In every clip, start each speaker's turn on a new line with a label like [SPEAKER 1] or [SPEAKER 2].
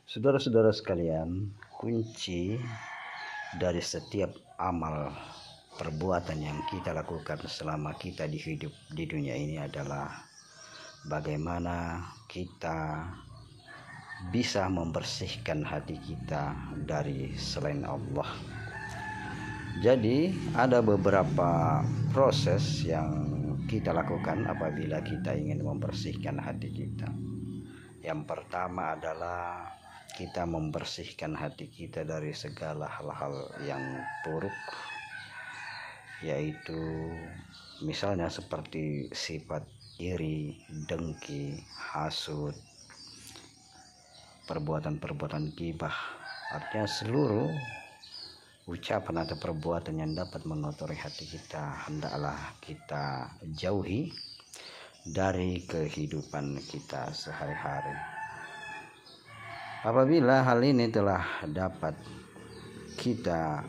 [SPEAKER 1] Saudara-saudara sekalian, kunci dari setiap amal perbuatan yang kita lakukan selama kita hidup di dunia ini adalah bagaimana kita bisa membersihkan hati kita dari selain Allah. Jadi ada beberapa proses yang kita lakukan apabila kita ingin membersihkan hati kita. Yang pertama adalah kita membersihkan hati kita dari segala hal-hal yang buruk, yaitu misalnya seperti sifat iri, dengki, hasud, perbuatan-perbuatan ghibah. Artinya seluruh ucapan atau perbuatan yang dapat mengotori hati kita hendaklah kita jauhi dari kehidupan kita sehari-hari. Apabila hal ini telah dapat kita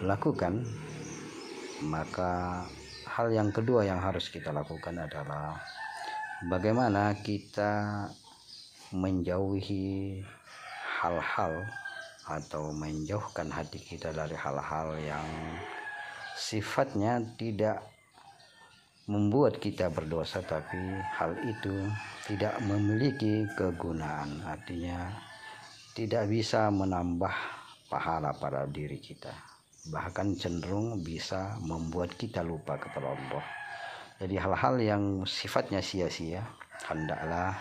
[SPEAKER 1] lakukan, maka hal yang kedua yang harus kita lakukan adalah bagaimana kita menjauhi hal-hal atau menjauhkan hati kita dari hal-hal yang sifatnya tidak membuat kita berdosa, tapi hal itu tidak memiliki kegunaan, artinya tidak bisa menambah pahala pada diri kita, bahkan cenderung bisa membuat kita lupa kepada Allah. Jadi hal-hal yang sifatnya sia-sia hendaklah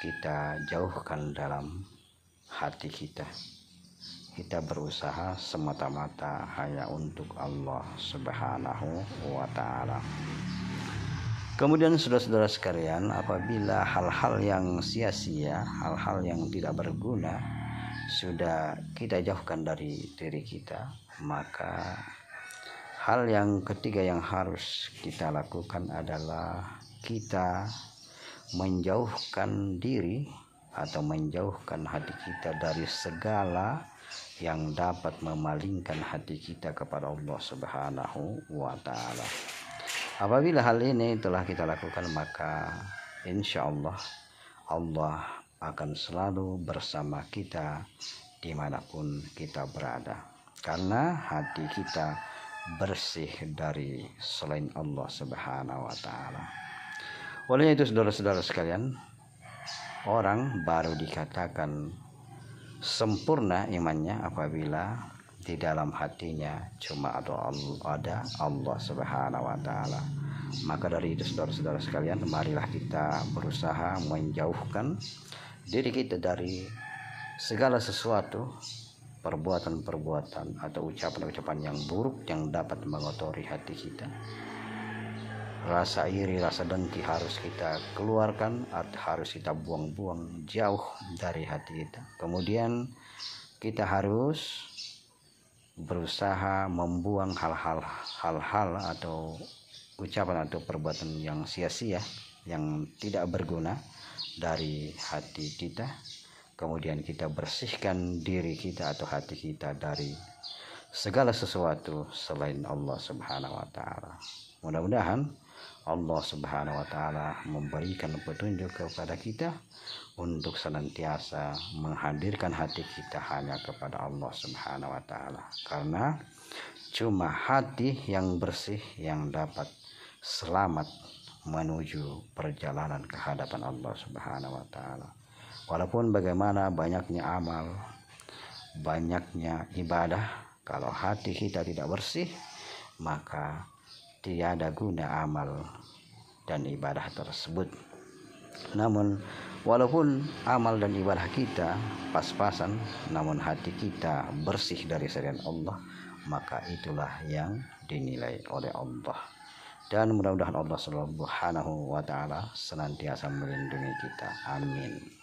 [SPEAKER 1] kita jauhkan dalam hati kita. Kita berusaha semata-mata hanya untuk Allah Subhanahu wa Ta'ala. Kemudian saudara-saudara sekalian, apabila hal-hal yang sia-sia, hal-hal yang tidak berguna sudah kita jauhkan dari diri kita, maka hal yang ketiga yang harus kita lakukan adalah kita menjauhkan diri atau menjauhkan hati kita dari segala yang dapat memalingkan hati kita kepada Allah Subhanahu wa Ta'ala. Apabila hal ini telah kita lakukan, maka insya Allah Allah akan selalu bersama kita dimanapun kita berada, karena hati kita bersih dari selain Allah Subhanahu wa Ta'ala. Oleh itu saudara-saudara sekalian, orang baru dikatakan sempurna imannya apabila di dalam hatinya cuma ada Allah Subhanahu wa Ta'ala. Maka dari itu saudara-saudara sekalian, marilah kita berusaha menjauhkan diri kita dari segala sesuatu perbuatan-perbuatan atau ucapan-ucapan yang buruk yang dapat mengotori hati kita. Rasa iri, rasa dengki harus kita keluarkan, harus kita buang-buang jauh dari hati kita. Kemudian kita harus berusaha membuang hal-hal atau ucapan atau perbuatan yang sia-sia, yang tidak berguna dari hati kita. Kemudian kita bersihkan diri kita atau hati kita dari segala sesuatu selain Allah Subhanahu wa Ta'ala. Mudah-mudahan Allah Subhanahu wa Ta'ala memberikan petunjuk kepada kita untuk senantiasa menghadirkan hati kita hanya kepada Allah Subhanahu wa Ta'ala, karena cuma hati yang bersih yang dapat selamat menuju perjalanan ke hadapan Allah Subhanahu wa Ta'ala. Walaupun bagaimana banyaknya amal, banyaknya ibadah, kalau hati kita tidak bersih, maka tiada guna amal dan ibadah tersebut. Namun walaupun amal dan ibadah kita pas-pasan, namun hati kita bersih dari selain Allah, maka itulah yang dinilai oleh Allah. Dan mudah-mudahan Allah Subhanahu wa Ta'ala senantiasa melindungi kita. Amin.